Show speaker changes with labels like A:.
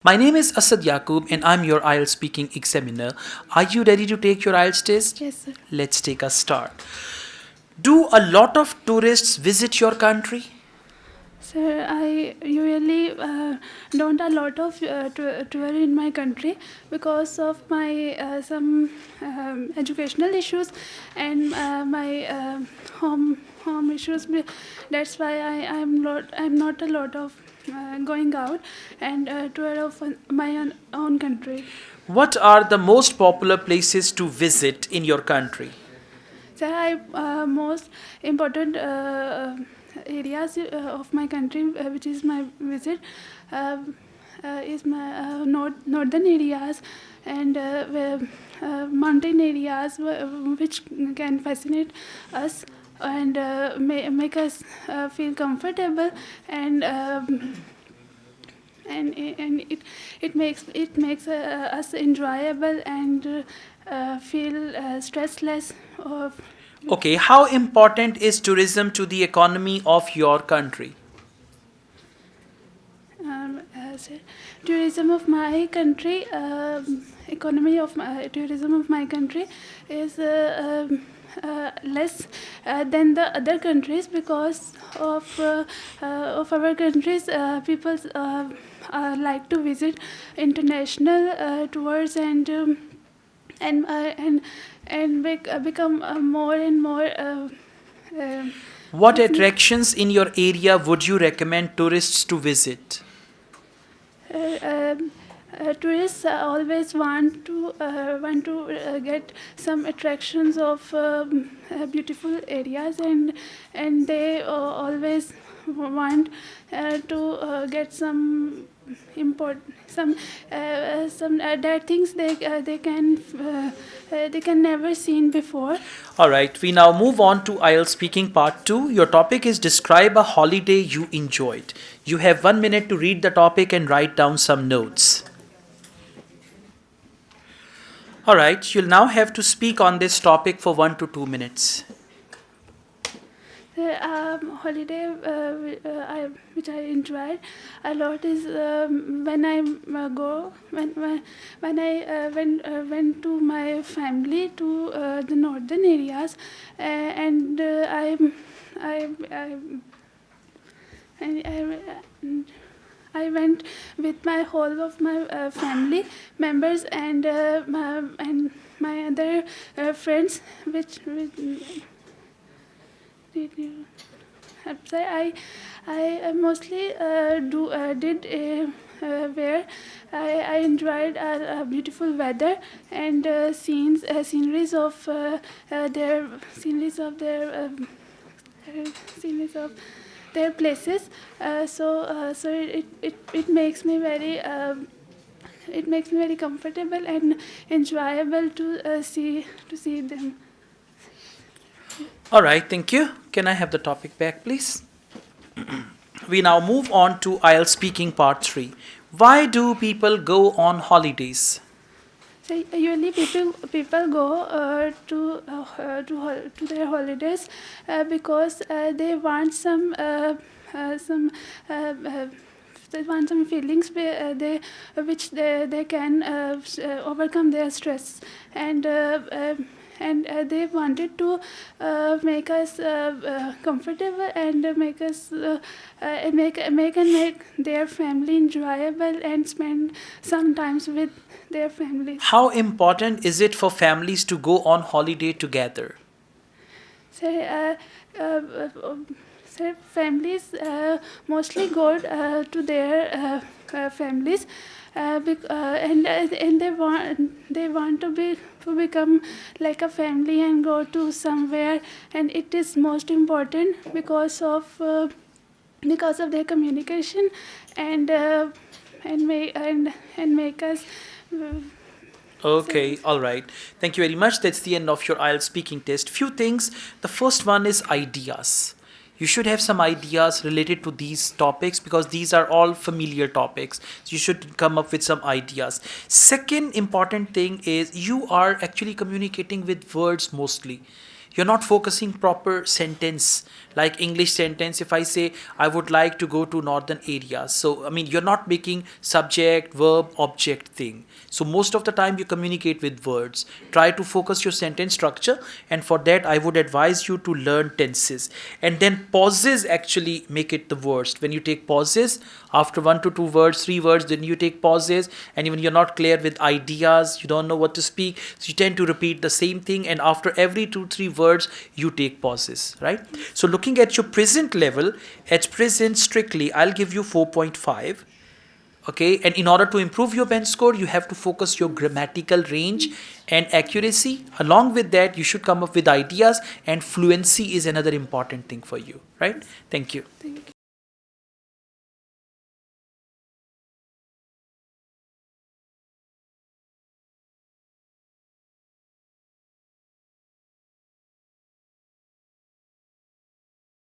A: My name is Asad Yaqub and I'm your Ielts speaking examiner. Are you ready to take your Ielts test?
B: Yes, sir.
A: Let's take a start. Do a lot of tourists visit your country?
B: Sir, I usually don't a lot of tour in my country because of my some educational issues and my home issues. That's why I'm not a lot of going out and tour of my own country.
A: What are the most popular places to visit in your country?
B: So I most important areas of my country, which is my visit, uh, is my northern areas and mountain areas, which can fascinate us and make us feel comfortable and. And it makes us enjoyable and feel stressless of
A: Okay, how important is tourism to the economy of your country?
B: say, tourism of my country. Economy of tourism of my country is less than the other countries because of our countries. People like to visit international tours and become more and more. Uh,
A: What attractions in your area would you recommend tourists to visit?
B: Tourists always want to get some attractions of beautiful areas and they always want to get import some that things they can never seen before.
A: All right, we now move on to IELTS speaking part 2. Your topic is describe a holiday you enjoyed. You have 1 minute to read the topic and write down some notes. All right, you'll now have to speak on this topic for 1 to 2 minutes.
B: The holiday which I enjoyed a lot is when I go when I went to my family to the northern areas and I went with my whole of my family members and my other friends which did you? I mostly did where I enjoyed beautiful weather and sceneries of their sceneries of their places. So it makes me very. It makes me very comfortable and enjoyable to see them.
A: All right, thank you. Can I have the topic back, please? We now move on to IELTS speaking part 3. Why do people go on holidays?
B: So usually people go to their holidays because they want some feelings which they can overcome their stress and they wanted to make us comfortable and make us make their family enjoyable and spend some times with their families.
A: How important is it for families to go on holiday together?
B: So, so families mostly go to their families and they want to become like a family and go to somewhere, and it is most important because of their communication and make us
A: Okay, all right. Thank you very much. That's the end of your IELTS speaking test. Few things. The first one is ideas. You should have some ideas related to these topics because these are all familiar topics. So you should come up with some ideas. Second important thing is you are actually communicating with words mostly. You're not focusing proper sentence, like English sentence. If I say I would like to go to northern areas, so I mean you're not making subject, verb, object thing. So most of the time you communicate with words. Try to focus your sentence structure, and for that I would advise you to learn tenses. And then pauses actually make it the worst. When you take pauses after 1 to 2 words, 3 words, then you take pauses, and even you're not clear with ideas, you don't know what to speak, so you tend to repeat the same thing, and after every 2 3 words you take pauses, right? So looking at your present level, at present strictly I'll give you 4.5. Okay, and in order to improve your bench score, you have to focus your grammatical range and accuracy. Along with that, you should come up with ideas, and fluency is another important thing for you, right? Thank you.
B: Thank you.